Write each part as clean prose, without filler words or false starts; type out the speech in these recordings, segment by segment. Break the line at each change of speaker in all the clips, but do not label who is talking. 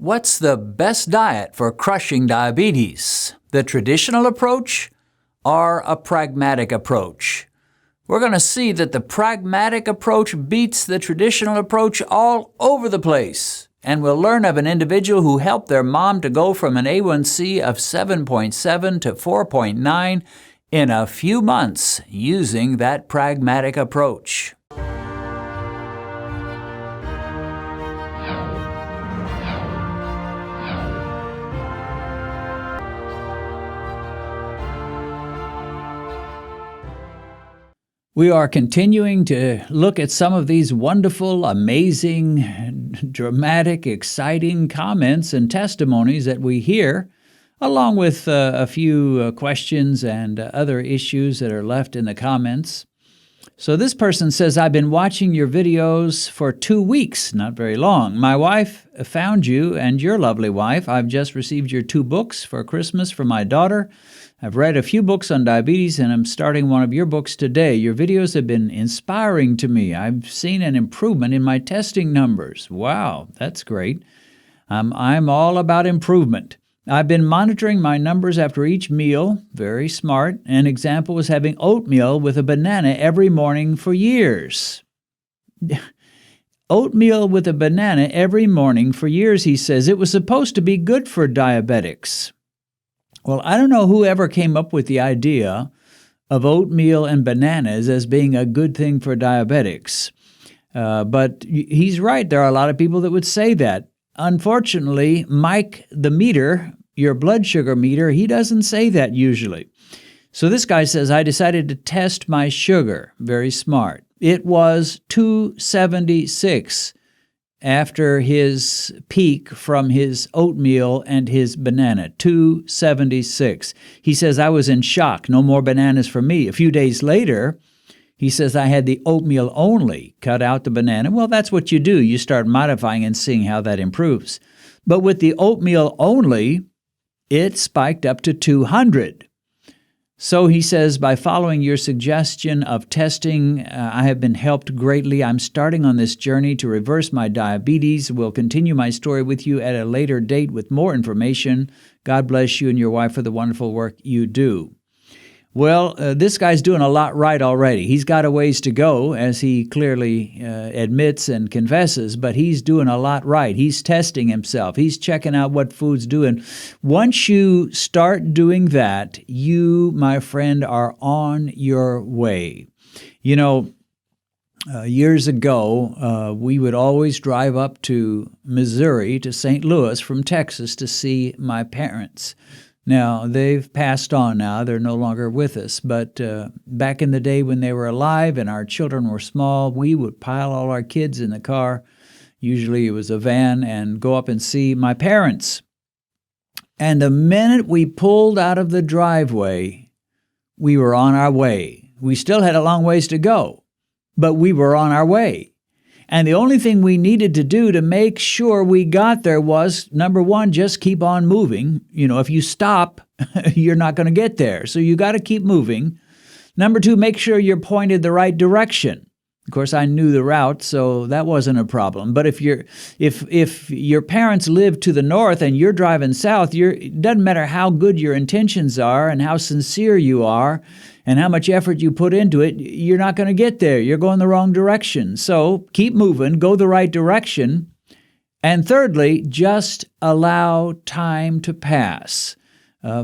What's the best diet for crushing diabetes? The traditional approach or a pragmatic approach? We're going to see that the pragmatic approach beats the traditional approach all over the place. And we'll learn of an individual who helped their mom to go from an A1C of 7.7 to 4.9 in a few months using that pragmatic approach. We are continuing to look at some of these wonderful, amazing, dramatic, exciting comments and testimonies that we hear, along with a few questions and other issues that are left in the comments. So this person says, I've been watching your videos for 2 weeks, not very long. My wife found you and your lovely wife. I've just received your 2 books for Christmas for my daughter. I've read a few books on diabetes, and I'm starting one of your books today. Your videos have been inspiring to me. I've seen an improvement in my testing numbers. Wow, that's great. I'm all about improvement. I've been monitoring my numbers after each meal. Very smart. An example was having oatmeal with a banana every morning for years. Oatmeal with a banana every morning for years, he says. It was supposed to be good for diabetics. Well, I don't know who ever came up with the idea of oatmeal and bananas as being a good thing for diabetics. But he's right. There are a lot of people that would say that. Unfortunately, Mike, the meter, your blood sugar meter, he doesn't say that usually. So this guy says, I decided to test my sugar. Very smart. It was 276 after his peak from his oatmeal and his banana, 276. He says, I was in shock. No more bananas for me. A few days later, he says, I had the oatmeal only, cut out the banana. Well, that's what you do. You start modifying and seeing how that improves. But with the oatmeal only, it spiked up to 200. So he says, by following your suggestion of testing, I have been helped greatly. I'm starting on this journey to reverse my diabetes. We'll continue my story with you at a later date with more information. God bless you and your wife for the wonderful work you do. Well, this guy's doing a lot right already. He's got a ways to go, as he clearly admits and confesses, but he's doing a lot right. He's testing himself. He's checking out what food's doing. Once you start doing that, you, my friend, are on your way. You know, years ago, we would always drive up to Missouri, to St. Louis from Texas to see my parents. Now, they've passed on now. They're no longer with us. But back in the day when they were alive and our children were small, we would pile all our kids in the car. Usually it was a van, and go up and see my parents. And the minute we pulled out of the driveway, we were on our way. We still had a long ways to go, but we were on our way. And the only thing we needed to do to make sure we got there was, number one, just keep on moving. You know, if you stop, you're not going to get there. So you got to keep moving. Number two, make sure you're pointed the right direction. Of course, I knew the route, so that wasn't a problem. But if your parents live to the north and you're driving south, it doesn't matter how good your intentions are and how sincere you are and how much effort you put into it, you're not going to get there. You're going the wrong direction. So keep moving, go the right direction. And thirdly, just allow time to pass.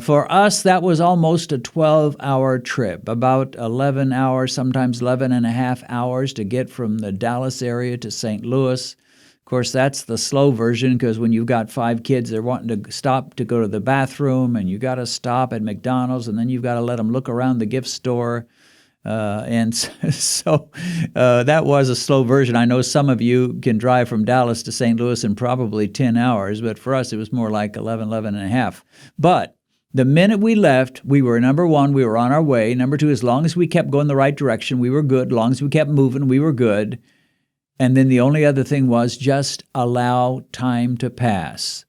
For us, that was almost a 12-hour trip, about 11 hours, sometimes 11 and a half hours to get from the Dallas area to St. Louis. Of course, that's the slow version, because when you've got 5 kids, they're wanting to stop to go to the bathroom, and you got to stop at McDonald's, and then you've got to let them look around the gift store. And so that was a slow version. I know some of you can drive from Dallas to St. Louis in probably 10 hours, but for us, it was more like 11 and a half. But the minute we left, we were, number one, we were on our way. Number two, as long as we kept going the right direction, we were good. As long as we kept moving, we were good. And then the only other thing was just allow time to pass.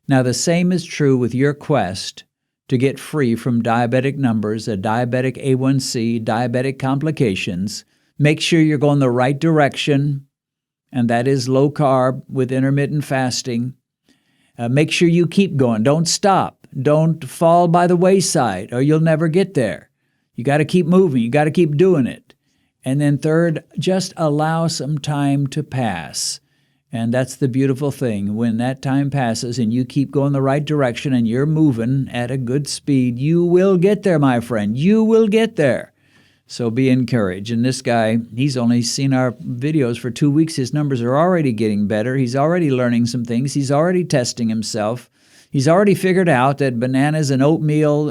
Now, the same is true with your quest to get free from diabetic numbers, a diabetic A1C, diabetic complications. Make sure you're going the right direction, and that is low carb with intermittent fasting. Make sure you keep going. Don't stop. Don't fall by the wayside, or you'll never get there. You got to keep moving. You got to keep doing it. And then third, just allow some time to pass. And that's the beautiful thing. When that time passes and you keep going the right direction and you're moving at a good speed, you will get there, my friend. You will get there. So be encouraged. And this guy, he's only seen our videos for 2 weeks. His numbers are already getting better. He's already learning some things. He's already testing himself. He's already figured out that bananas and oatmeal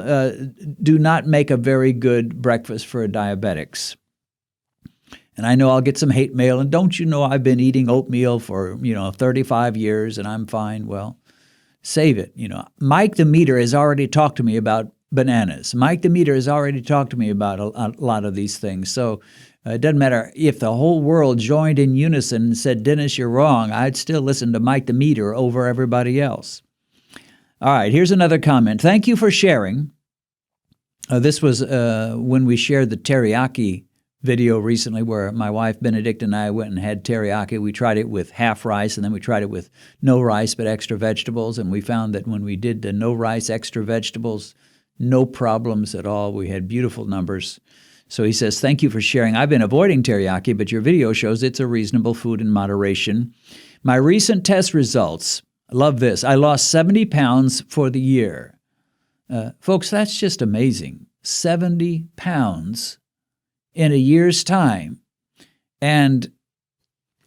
do not make a very good breakfast for diabetics. And I know I'll get some hate mail. And don't you know I've been eating oatmeal for, 35 years and I'm fine? Well, save it. Mike the Meter has already talked to me about bananas. Mike the Meter has already talked to me about a lot of these things. So it doesn't matter if the whole world joined in unison and said, Dennis, you're wrong. I'd still listen to Mike the Meter over everybody else. All right, here's another comment. Thank you for sharing. This was when we shared the teriyaki video recently where my wife Benedict and I went and had teriyaki. We tried it with half rice and then we tried it with no rice but extra vegetables. And we found that when we did the no rice, extra vegetables, no problems at all. We had beautiful numbers. So he says, thank you for sharing. I've been avoiding teriyaki, but your video shows it's a reasonable food in moderation. My recent test results, I love this. I lost 70 pounds for the year. Folks, that's just amazing. 70 pounds in a year's time. And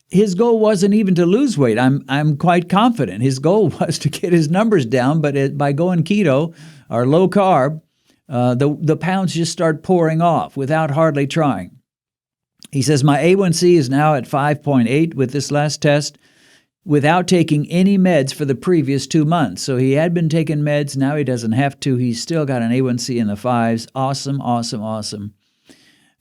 his goal wasn't even to lose weight. I'm quite confident. His goal was to get his numbers down, but by going keto or low carb, the pounds just start pouring off without hardly trying. He says, my A1C is now at 5.8 with this last test without taking any meds for the previous 2 months. So he had been taking meds. Now he doesn't have to. He's still got an A1C in the 5s. Awesome, awesome, awesome.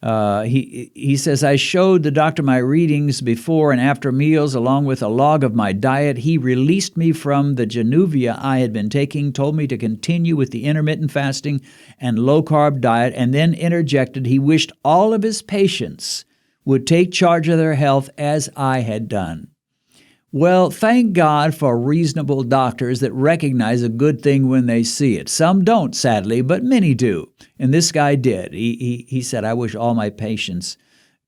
He says, I showed the doctor my readings before and after meals along with a log of my diet. He released me from the Januvia I had been taking, told me to continue with the intermittent fasting and low-carb diet, and then interjected he wished all of his patients would take charge of their health as I had done. Well, thank God for reasonable doctors that recognize a good thing when they see it. Some don't, sadly, but many do. And this guy did. He said, I wish all my patients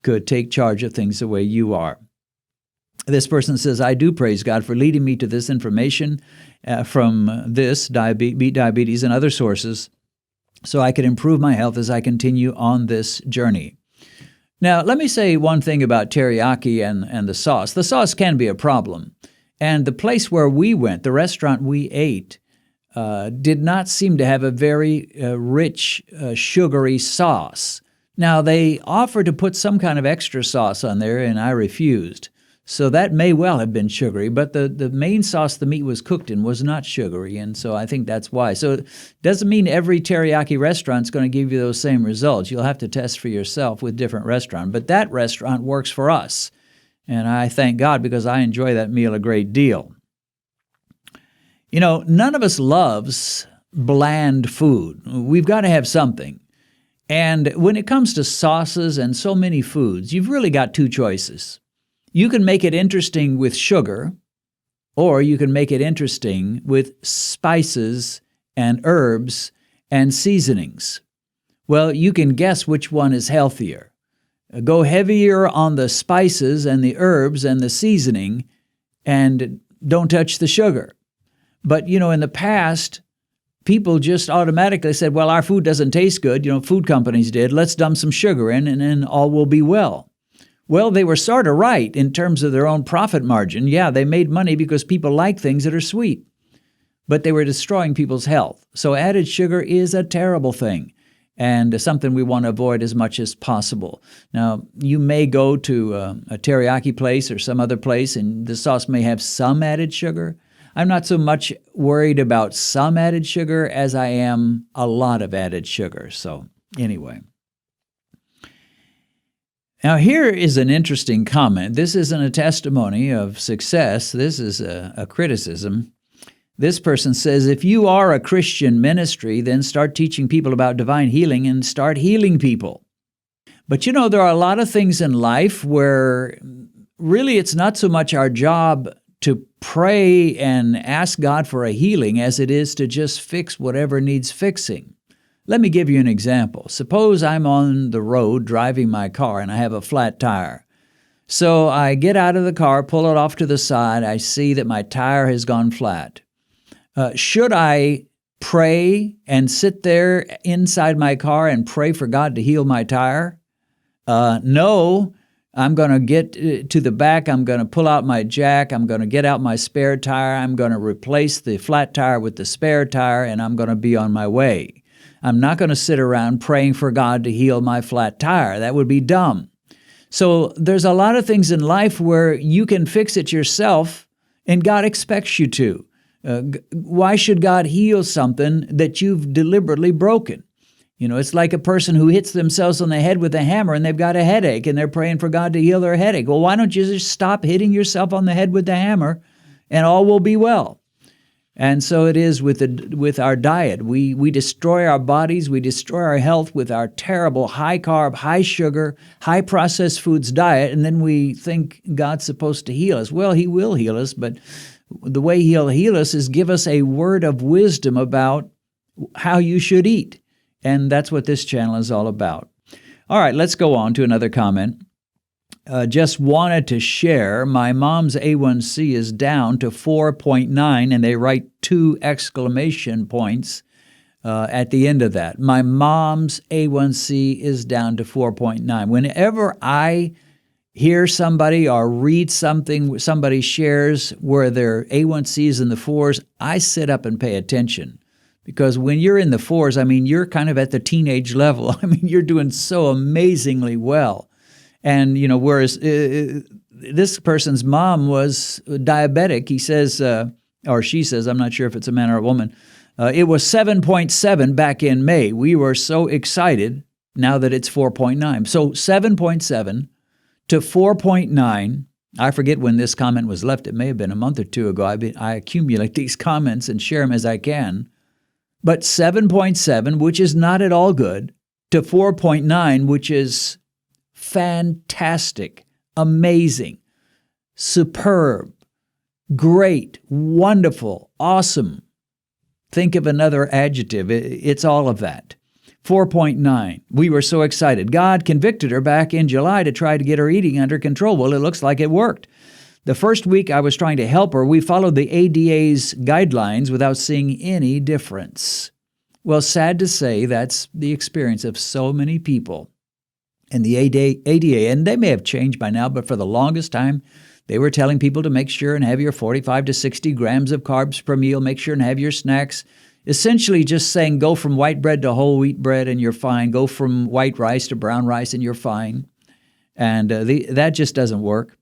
could take charge of things the way you are. This person says, I do praise God for leading me to this information from this, beat diabetes, and other sources, so I could improve my health as I continue on this journey. Now, let me say one thing about teriyaki and the sauce. The sauce can be a problem. And the place where we went, the restaurant we ate, did not seem to have a very rich, sugary sauce. Now, they offered to put some kind of extra sauce on there, and I refused. So that may well have been sugary, but the main sauce the meat was cooked in was not sugary, and so I think that's why. So it doesn't mean every teriyaki restaurant is going to give you those same results. You'll have to test for yourself with different restaurants. But that restaurant works for us, and I thank God because I enjoy that meal a great deal. None of us loves bland food. We've got to have something. And when it comes to sauces and so many foods, you've really got two choices. You can make it interesting with sugar, or you can make it interesting with spices and herbs and seasonings. Well, you can guess which one is healthier. Go heavier on the spices and the herbs and the seasoning, and don't touch the sugar. But, in the past, people just automatically said, well, our food doesn't taste good. Food companies did. Let's dump some sugar in, and then all will be well. Well, they were sort of right in terms of their own profit margin. Yeah, they made money because people like things that are sweet, but they were destroying people's health. So added sugar is a terrible thing and something we want to avoid as much as possible. Now, you may go to a teriyaki place or some other place, and the sauce may have some added sugar. I'm not so much worried about some added sugar as I am a lot of added sugar. So anyway. Now, here is an interesting comment. This isn't a testimony of success. This is a criticism. This person says, if you are a Christian ministry, then start teaching people about divine healing and start healing people. But there are a lot of things in life where really it's not so much our job to pray and ask God for a healing as it is to just fix whatever needs fixing. Let me give you an example. Suppose I'm on the road driving my car and I have a flat tire. So I get out of the car, pull it off to the side. I see that my tire has gone flat. Should I pray and sit there inside my car and pray for God to heal my tire? No. I'm going to get to the back. I'm going to pull out my jack. I'm going to get out my spare tire. I'm going to replace the flat tire with the spare tire, and I'm going to be on my way. I'm not going to sit around praying for God to heal my flat tire. That would be dumb. So there's a lot of things in life where you can fix it yourself, and God expects you to. Why should God heal something that you've deliberately broken? You know, it's like a person who hits themselves on the head with a hammer and they've got a headache and they're praying for God to heal their headache. Well, why don't you just stop hitting yourself on the head with the hammer and all will be well? And so it is with our diet. We destroy our bodies, we destroy our health with our terrible high-carb, high-sugar, high-processed foods diet, and then we think God's supposed to heal us. Well, He will heal us, but the way He'll heal us is give us a word of wisdom about how you should eat. And that's what this channel is all about. All right, let's go on to another comment. Just wanted to share, my mom's A1C is down to 4.9, and they write 2 exclamation points at the end of that. My mom's A1C is down to 4.9. Whenever I hear somebody or read something somebody shares where their A1C is in the 4s, I sit up and pay attention. Because when you're in the 4s, I mean, you're kind of at the teenage level. I mean, you're doing so amazingly well. And, you know, whereas this person's mom was diabetic, he says, or she says, I'm not sure if it's a man or a woman, it was 7.7 back in May. We were so excited now that it's 4.9. So 7.7 to 4.9. I forget when this comment was left. It may have been a month or two ago. I accumulate these comments and share them as I can. But 7.7, which is not at all good, to 4.9, which is fantastic, amazing, superb, great, wonderful, awesome. Think of another adjective. It's all of that. 4.9. We were so excited. God convicted her back in July to try to get her eating under control. Well, it looks like it worked. The first week I was trying to help her, we followed the ADA's guidelines without seeing any difference. Well, sad to say, that's the experience of so many people. And the ADA, and they may have changed by now, but for the longest time, they were telling people to make sure and have your 45 to 60 grams of carbs per meal, make sure and have your snacks. Essentially just saying go from white bread to whole wheat bread and you're fine. Go from white rice to brown rice and you're fine. And that just doesn't work.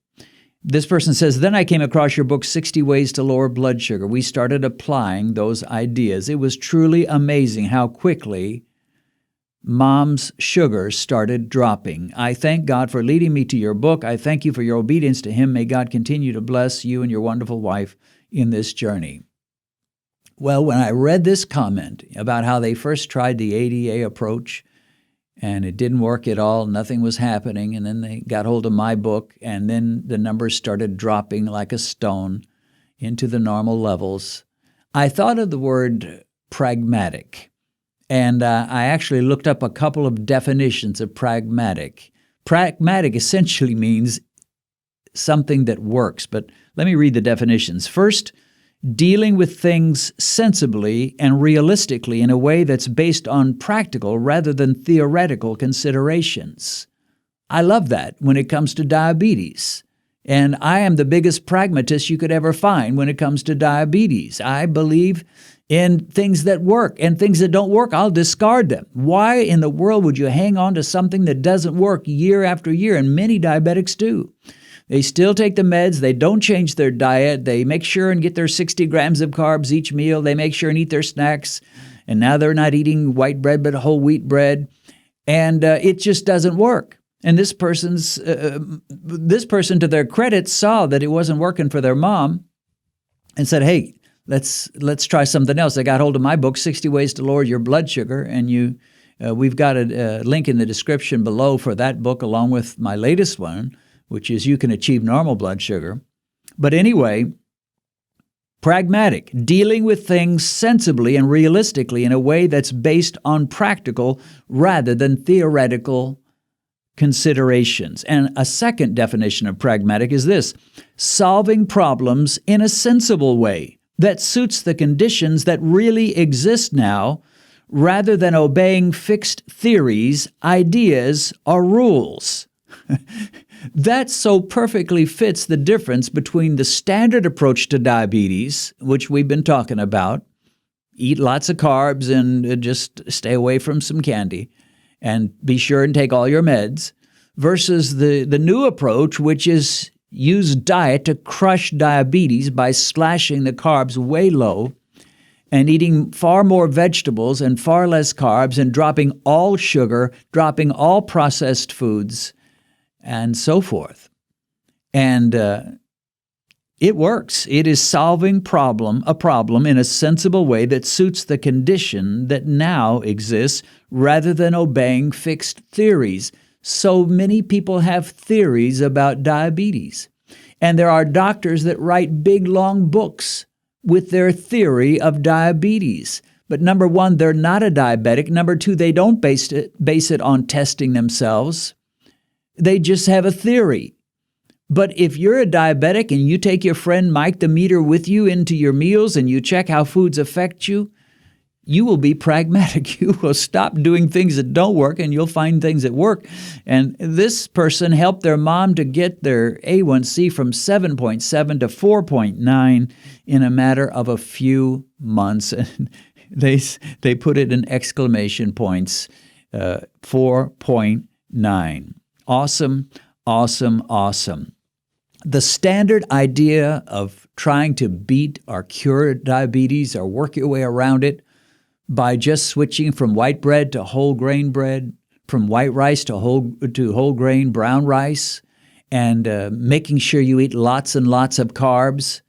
This person says, then I came across your book, 60 Ways to Lower Blood Sugar. We started applying those ideas. It was truly amazing how quickly Mom's sugar started dropping. I thank God for leading me to your book. I thank you for your obedience to Him. May God continue to bless you and your wonderful wife in this journey. Well, when I read this comment about how they first tried the ADA approach, and it didn't work at all, nothing was happening, and then they got hold of my book, and then the numbers started dropping like a stone into the normal levels. I thought of the word pragmatic, and I actually looked up a couple of definitions of pragmatic. Pragmatic essentially means something that works, but let me read the definitions. First, dealing with things sensibly and realistically in a way that's based on practical rather than theoretical considerations. I love that when it comes to diabetes. And I am the biggest pragmatist you could ever find when it comes to diabetes. I believe in things that work, and things that don't work, I'll discard them. Why in the world would you hang on to something that doesn't work year after year? And many diabetics do. They still take the meds. They don't change their diet. They make sure and get their 60 grams of carbs each meal. They make sure and eat their snacks. And now they're not eating white bread, but whole wheat bread. And it just doesn't work. And this person, to their credit, saw that it wasn't working for their mom and said, hey, let's try something else. They got hold of my book, 60 Ways to Lower Your Blood Sugar. And we've got a link in the description below for that book, along with my latest one, which is You Can Achieve Normal Blood Sugar. But anyway, Pragmatic, dealing with things sensibly and realistically in a way that's based on practical rather than theoretical considerations. And a second definition of pragmatic is this: solving problems in a sensible way that suits the conditions that really exist now, rather than obeying fixed theories, ideas, or rules. That so perfectly fits the difference between the standard approach to diabetes, which we've been talking about: eat lots of carbs and just stay away from some candy, and be sure and take all your meds, versus the new approach, which is use diet to crush diabetes by slashing the carbs way low and eating far more vegetables and far less carbs and dropping all sugar, dropping all processed foods, and so forth. And it works. It is solving a problem in a sensible way that suits the condition that now exists, rather than obeying fixed theories. So many people have theories about diabetes. And there are doctors that write big, long books with their theory of diabetes. But number one, they're not a diabetic. Number two, they don't base it on testing themselves. They just have a theory. But if you're a diabetic and you take your friend Mike the Meter with you into your meals and you check how foods affect you, you will be pragmatic. You will stop doing things that don't work and you'll find things that work. And this person helped their mom to get their A1C from 7.7 to 4.9 in a matter of a few months. And they put it in exclamation points, 4.9. Awesome, awesome, awesome. The standard idea of trying to beat or cure diabetes or work your way around it by just switching from white bread to whole grain bread, from white rice to whole grain brown rice, and making sure you eat lots and lots of carbs,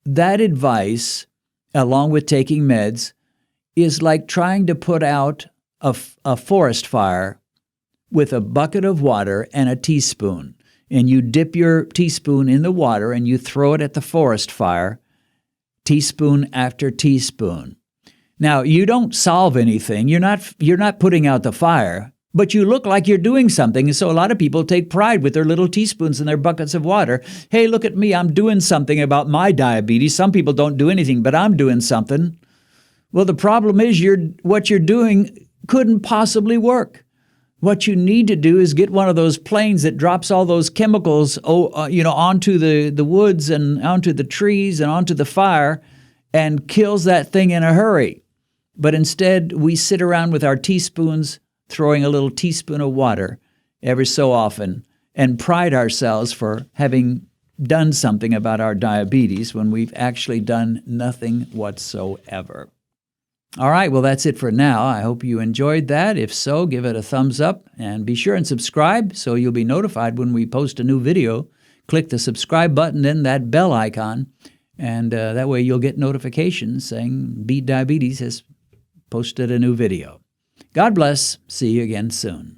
that advice, along with taking meds, is like trying to put out a forest fire with a bucket of water and a teaspoon. And you dip your teaspoon in the water and you throw it at the forest fire, teaspoon after teaspoon. Now, you don't solve anything. You're not putting out the fire, but you look like you're doing something. And so a lot of people take pride with their little teaspoons and their buckets of water. Hey, look at me. I'm doing something about my diabetes. Some people don't do anything, but I'm doing something. Well, the problem is what you're doing couldn't possibly work. What you need to do is get one of those planes that drops all those chemicals, onto the woods and onto the trees and onto the fire and kills that thing in a hurry. But instead, we sit around with our teaspoons, throwing a little teaspoon of water every so often, and pride ourselves for having done something about our diabetes when we've actually done nothing whatsoever. All right, well, that's it for now. I hope you enjoyed that. If so, give it a thumbs up and be sure and subscribe so you'll be notified when we post a new video. Click the subscribe button, then that bell icon, and that way you'll get notifications saying Beat Diabetes has posted a new video. God bless. See you again soon.